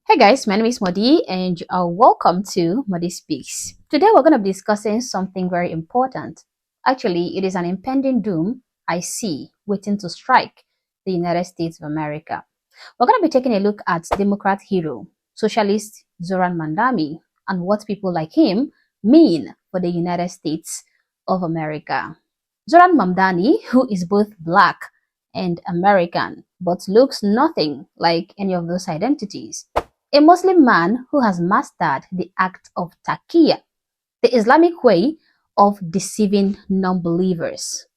Hey guys, my name is Modi and you are welcome to Modi Speaks. Today we're going to be discussing something very important. Actually, it is an impending doom I see waiting to strike the United States of America. We're going to be taking a look at Democrat hero, socialist Zohran Mandami, and what people like him mean for the United States of America. Zohran Mamdani, who is both black and American, but looks nothing like any of those identities. A Muslim man who has mastered the act of taqiyya, the Islamic way of deceiving non-believers.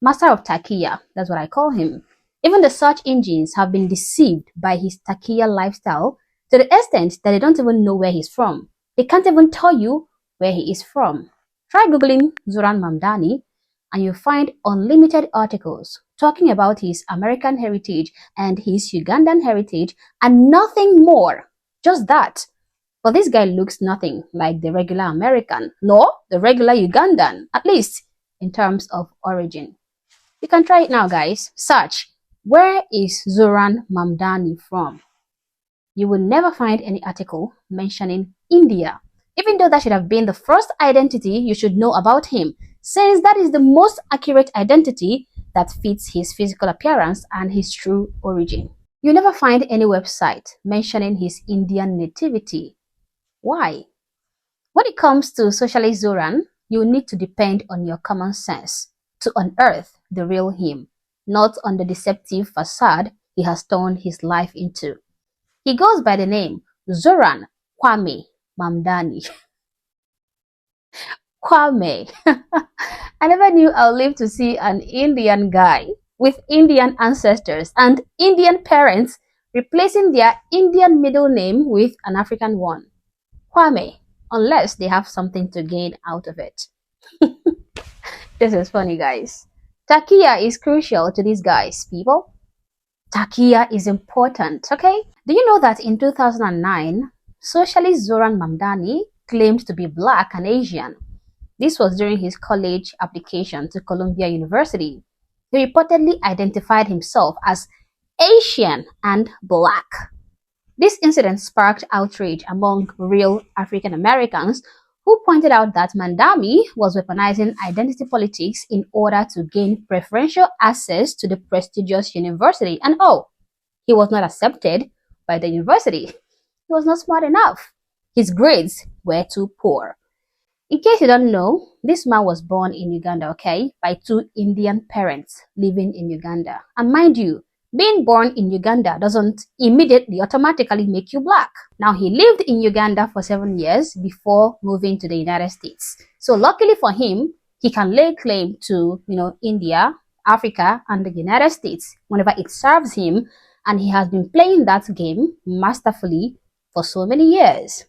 Master of taqiyya, that's what I call him. Even the search engines have been deceived by his taqiyya lifestyle to the extent that they don't even know where he's from. They can't even tell you where he is from. Try Googling Zohran Mamdani and you'll find unlimited articles talking about his American heritage and his Ugandan heritage and nothing more. Just that. But this guy looks nothing like the regular American, nor the regular Ugandan, at least in terms of origin. You can try it now, guys. Search, where is Zohran Mamdani from? You will never find any article mentioning India, even though that should have been the first identity you should know about him, since that is the most accurate identity that fits his physical appearance and his true origin. You never find any website mentioning his Indian nativity. Why? When it comes to socialist Zohran, you need to depend on your common sense to unearth the real him, not on the deceptive facade he has turned his life into. He goes by the name Zohran Kwame Mamdani. Kwame. I never knew I'll live to see an Indian guy with Indian ancestors and Indian parents replacing their Indian middle name with an African one. Kwame, unless they have something to gain out of it. This is funny, guys. Taqiyya is crucial to these guys, people. Taqiyya is important, okay? Do you know that in 2009, socialist Zohran Mamdani claimed to be black and Asian? This was during his college application to Columbia University. He reportedly identified himself as Asian and black. This incident sparked outrage among real African Americans who pointed out that Mamdani was weaponizing identity politics in order to gain preferential access to the prestigious university. And he was not accepted by the university. He was not smart enough. His grades were too poor. In case you don't know, this man was born in Uganda, okay, by two Indian parents living in Uganda. And mind you, being born in Uganda doesn't immediately automatically make you black. Now, he lived in Uganda for 7 years before moving to the United States. So luckily for him, he can lay claim to, India, Africa, and the United States whenever it serves him. And he has been playing that game masterfully for so many years.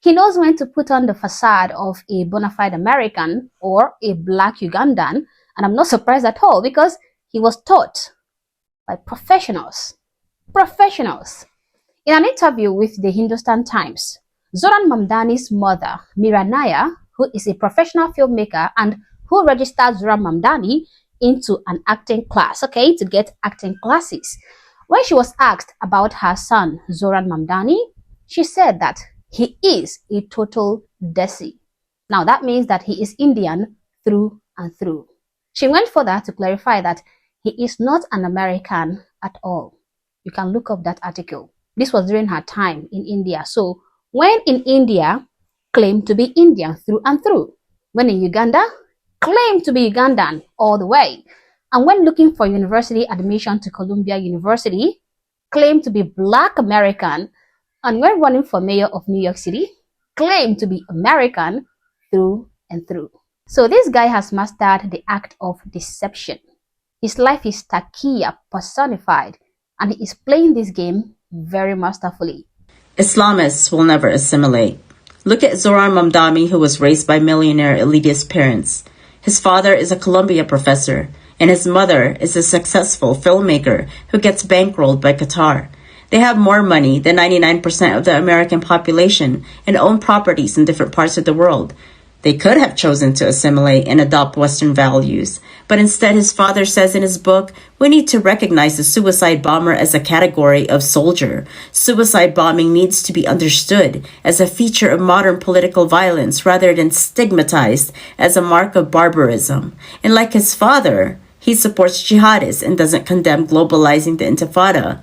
He knows when to put on the facade of a bona fide American or a black Ugandan, and I'm not surprised at all because he was taught by professionals. Professionals. In an interview with the Hindustan Times, Zohran Mamdani's mother, Mira Naya, who is a professional filmmaker and who registered Zohran Mamdani into an acting class, okay, to get acting classes. When she was asked about her son, Zohran Mamdani, she said that he is a total Desi. Now that means that he is Indian through and through. She went further to clarify that he is not an American at all. You can look up that article. This was during her time in India. So when in India, claimed to be Indian through and through. When in Uganda, claimed to be Ugandan all the way. And when looking for university admission to Columbia University, claimed to be Black American. And when running for mayor of New York City, claimed to be American through and through. So this guy has mastered the act of deception. His life is taqiyya personified, and he is playing this game very masterfully. Islamists will never assimilate. Look at Zohran Mamdani, who was raised by millionaire elitist parents. His father is a Columbia professor, and his mother is a successful filmmaker who gets bankrolled by Qatar. They have more money than 99% of the American population and own properties in different parts of the world. They could have chosen to assimilate and adopt Western values, but instead his father says in his book, we need to recognize the suicide bomber as a category of soldier. Suicide bombing needs to be understood as a feature of modern political violence rather than stigmatized as a mark of barbarism. And like his father, he supports jihadists and doesn't condemn globalizing the intifada.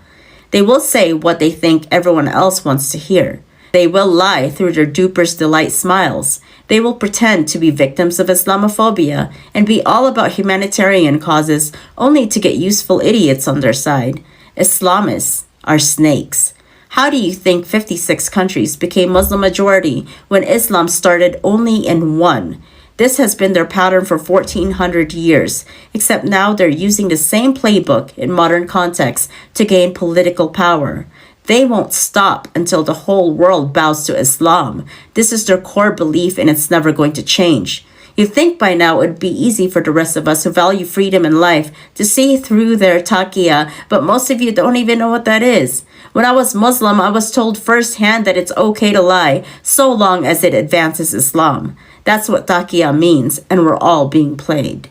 They will say what they think everyone else wants to hear. They will lie through their duper's delight smiles. They will pretend to be victims of Islamophobia and be all about humanitarian causes only to get useful idiots on their side. Islamists are snakes. How do you think 56 countries became Muslim majority when Islam started only in one? This has been their pattern for 1400 years, except now they're using the same playbook in modern contexts to gain political power. They won't stop until the whole world bows to Islam. This is their core belief and it's never going to change. You'd think by now it would be easy for the rest of us who value freedom and life to see through their taqiyya, but most of you don't even know what that is. When I was Muslim, I was told firsthand that it's okay to lie so long as it advances Islam. That's what taqiyya means, and we're all being played.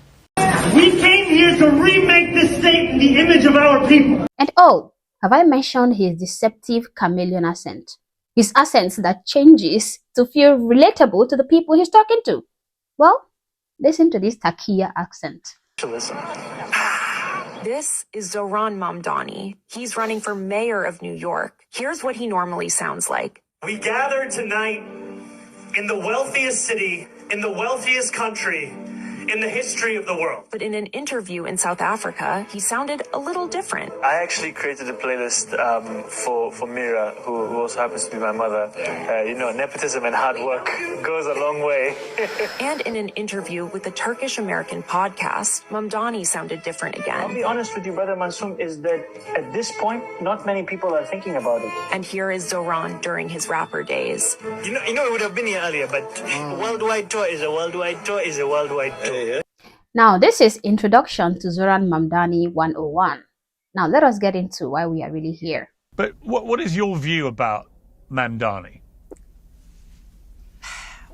We came here to remake this state in the image of our people. And oh, have I mentioned his deceptive chameleon accent? His accent that changes to feel relatable to the people he's talking to. Well, listen to this Takia accent. This is Zohran Mamdani. He's running for mayor of New York. Here's what he normally sounds like. We gathered tonight in the wealthiest city, in the wealthiest country, in the history of the world. But in an interview in South Africa, he sounded a little different. I actually created a playlist for Mira, who also happens to be my mother. Nepotism and hard work goes a long way. And in an interview with the Turkish-American podcast, Mamdani sounded different again. I'll be honest with you, Brother Mansoom, is that at this point, not many people are thinking about it. And here is Zohran during his rapper days. You know, it would have been here earlier, but a worldwide tour is a worldwide tour is a worldwide tour. Now, this is Introduction to Zohran Mamdani 101. Now, let us get into why we are really here. But what is your view about Mamdani?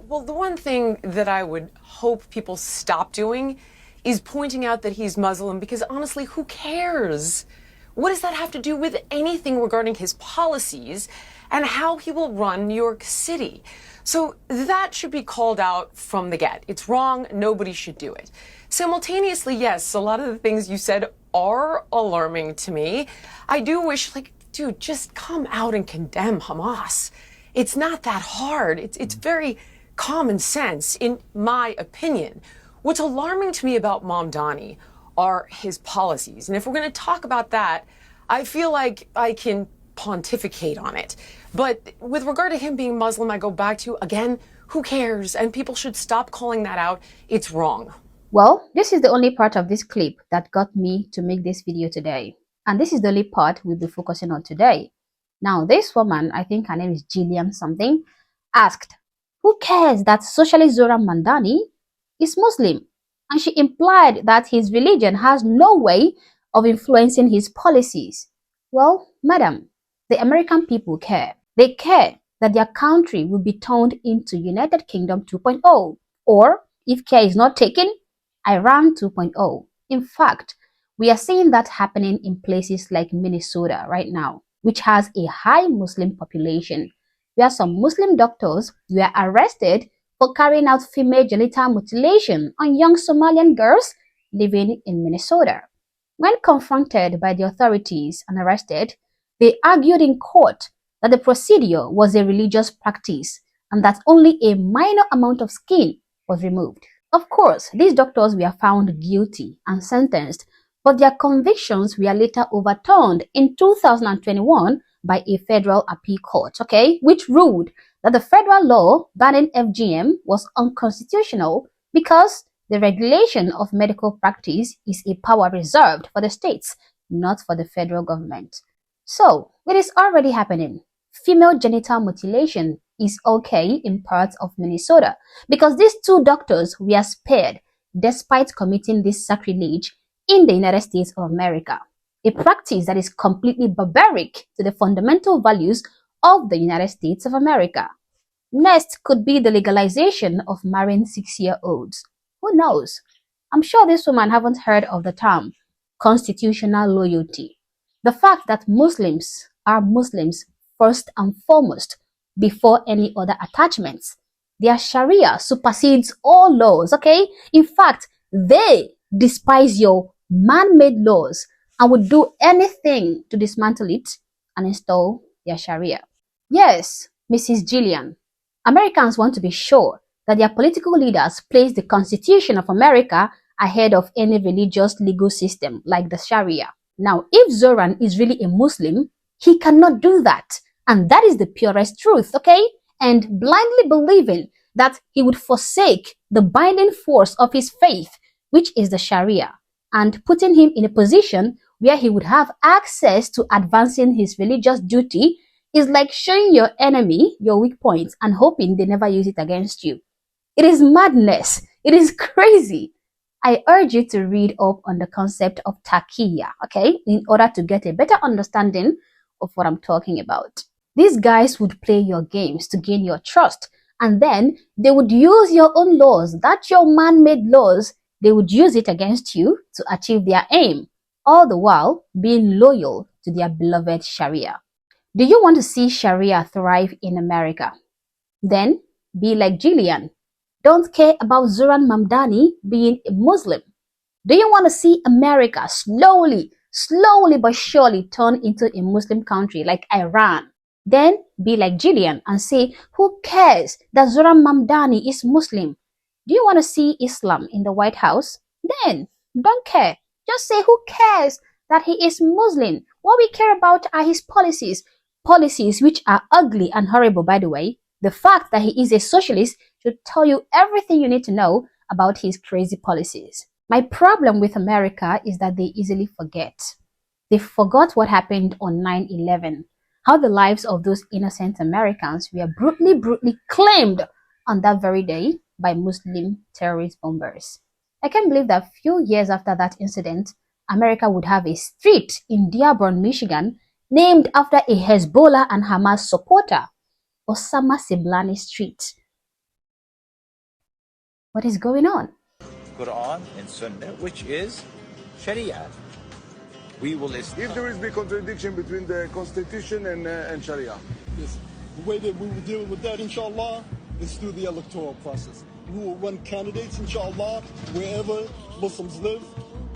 Well, the one thing that I would hope people stop doing is pointing out that he's Muslim, because honestly, who cares? What does that have to do with anything regarding his policies and how he will run New York City? So that should be called out from the get. It's wrong. Nobody should do it. Simultaneously, yes, a lot of the things you said are alarming to me. I do wish, dude, just come out and condemn Hamas. It's not that hard. It's very common sense, in my opinion. What's alarming to me about Mamdani are his policies. And if we're going to talk about that, I feel like I can pontificate on it. But with regard to him being Muslim, I go back to, again, who cares? And people should stop calling that out. It's wrong. Well, this is the only part of this clip that got me to make this video today. And this is the only part we'll be focusing on today. Now, this woman, I think her name is Jillian something, asked, who cares that socialist Zohran Mamdani is Muslim? And she implied that his religion has no way of influencing his policies. Well, madam, the American people care. They care that their country will be turned into United Kingdom 2.0, or if care is not taken, Iran 2.0. In fact, we are seeing that happening in places like Minnesota right now, which has a high Muslim population, where some Muslim doctors were arrested for carrying out female genital mutilation on young Somalian girls living in Minnesota. When confronted by the authorities and arrested, they argued in court that the procedure was a religious practice and that only a minor amount of skin was removed. Of course, these doctors were found guilty and sentenced, but their convictions were later overturned in 2021 by a federal appeal court, which ruled that the federal law banning FGM was unconstitutional because the regulation of medical practice is a power reserved for the states, not for the federal government. So, it is already happening. Female genital mutilation is okay in parts of Minnesota because these two doctors were spared despite committing this sacrilege in the United States of America, a practice that is completely barbaric to the fundamental values of the United States of America. Next could be the legalization of marrying 6-year-olds. Who knows? I'm sure this woman haven't heard of the term constitutional loyalty. The fact that Muslims are Muslims first and foremost before any other attachments. Their Sharia supersedes all laws, okay? In fact, they despise your man-made laws and would do anything to dismantle it and install their Sharia. Yes, Mrs. Gillian, Americans want to be sure that their political leaders place the Constitution of America ahead of any religious legal system like the Sharia. Now, if Zohran is really a Muslim, he cannot do that. And that is the purest truth, okay? And blindly believing that he would forsake the binding force of his faith, which is the Sharia, and putting him in a position where he would have access to advancing his religious duty is like showing your enemy your weak points and hoping they never use it against you. It is madness. It is crazy. I urge you to read up on the concept of taqiyya, okay, in order to get a better understanding of what I'm talking about. These guys would play your games to gain your trust, and then they would use your own laws, that's your man-made laws, they would use it against you to achieve their aim, all the while being loyal to their beloved Sharia. Do you want to see Sharia thrive in America? Then be like Gillian. Don't care about Zohran Mamdani being a Muslim. Do you want to see America slowly but surely turn into a Muslim country like Iran? Then be like Gillian and say, who cares that Zohran Mamdani is Muslim? Do you want to see Islam in the White House? Then don't care. Just say, who cares that he is Muslim? What we care about are his policies. Policies which are ugly and horrible, by the way. The fact that he is a socialist should tell you everything you need to know about his crazy policies. My problem with America is that they easily forget. They forgot what happened on 9/11, how the lives of those innocent Americans were brutally claimed on that very day by Muslim terrorist bombers. I can't believe that a few years after that incident, America would have a street in Dearborn, Michigan, named after a Hezbollah and Hamas supporter, Osama Siblani Street. What is going on? Quran and Sunnah, which is Sharia. We will If there is a contradiction between the Constitution and Sharia. Yes. The way that we will deal with that, inshallah, is through the electoral process. We will run candidates, inshallah, wherever Muslims live,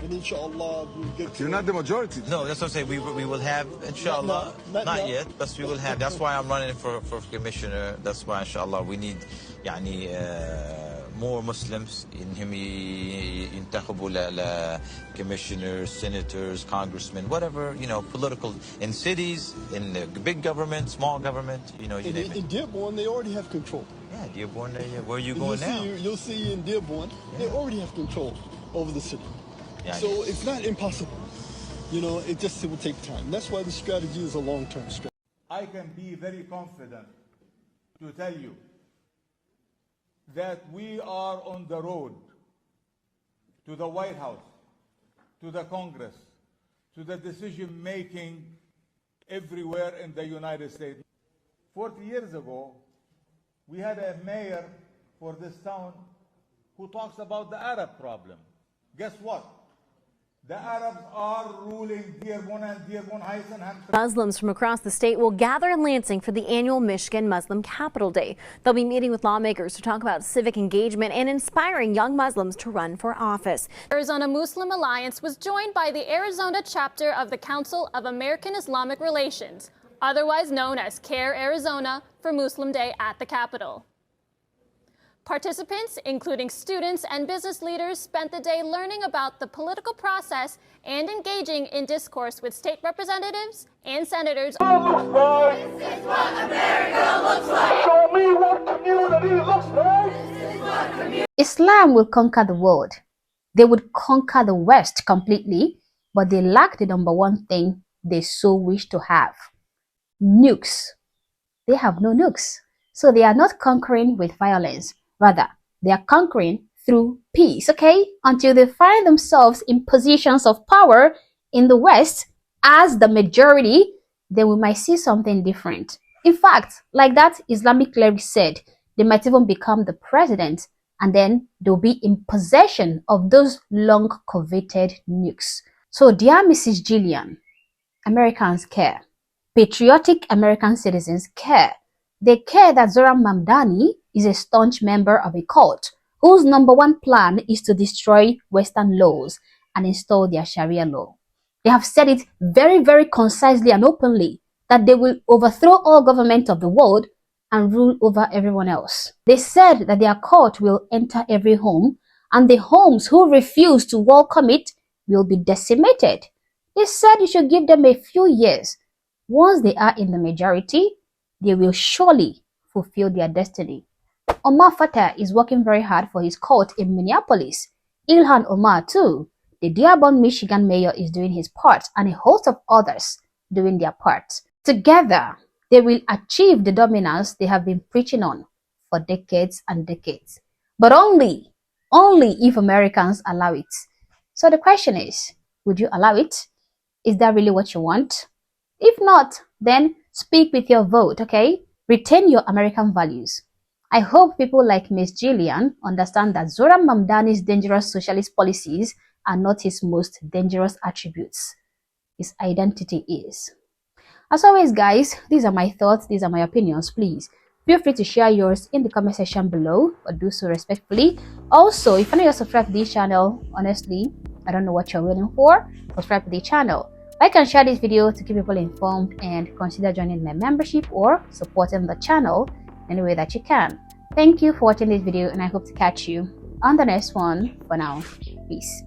and inshallah we'll get to... You're not the majority. No, that's what I'm saying. We will have, inshallah, not yet, but we will have. That's why I'm running for commissioner. That's why, inshallah, we need more Muslims in ينتخبوا commissioners, senators, congressmen, whatever, political, in cities, in the big government, small government, you name it. In Dearborn, they already have control. Yeah, Dearborn, where are you going now? You'll see in Dearborn, they already have control over the city. Yeah, so it's not impossible. It will take time. That's why the strategy is a long-term strategy. I can be very confident to tell you that we are on the road to the White House, to the Congress, to the decision-making everywhere in the United States. 40 years ago, we had a mayor for this town who talks about the Arab problem. Guess what? The Arabs are ruling Dearborn and Dearborn Heights and Hampton. Muslims from across the state will gather in Lansing for the annual Michigan Muslim Capital Day. They'll be meeting with lawmakers to talk about civic engagement and inspiring young Muslims to run for office. Arizona Muslim Alliance was joined by the Arizona chapter of the Council of American Islamic Relations, otherwise known as CARE Arizona, for Muslim Day at the Capitol. Participants, including students and business leaders, spent the day learning about the political process and engaging in discourse with state representatives and senators. This is what America looks like. Show me what community looks like. This is what community. Islam will conquer the world. They would conquer the West completely, but they lack the number one thing they so wish to have: nukes. They have no nukes. So they are not conquering with violence. Rather, they are conquering through peace, okay? Until they find themselves in positions of power in the West as the majority, then we might see something different. In fact, like that Islamic cleric said, they might even become the president, and then they'll be in possession of those long-coveted nukes. So dear Mrs. Gillian, Americans care. Patriotic American citizens care. They care that Zohran Mamdani is a staunch member of a cult whose number one plan is to destroy Western laws and install their Sharia law. They have said it very, very concisely and openly that they will overthrow all government of the world and rule over everyone else. They said that their cult will enter every home, and the homes who refuse to welcome it will be decimated. They said you should give them a few years. Once they are in the majority, they will surely fulfill their destiny. Omar Fatah is working very hard for his cult in Minneapolis. Ilhan Omar too, the Dearborn, Michigan mayor, is doing his part, and a host of others doing their part. Together, they will achieve the dominance they have been preaching on for decades and decades. But only if Americans allow it. So the question is, would you allow it? Is that really what you want? If not, then speak with your vote, okay? Retain your American values. I hope people like Ms. Gillian understand that Zohran Mamdani's dangerous socialist policies are not his most dangerous attributes. His identity is. As always, guys, these are my thoughts, these are my opinions. Please feel free to share yours in the comment section below, but do so respectfully. Also, if you're not subscribed to this channel, honestly, I don't know what you're waiting for. Subscribe to the channel. Like and share this video to keep people informed, and consider joining my membership or supporting the channel any way that you can. Thank you for watching this video, and I hope to catch you on the next one. For now, peace.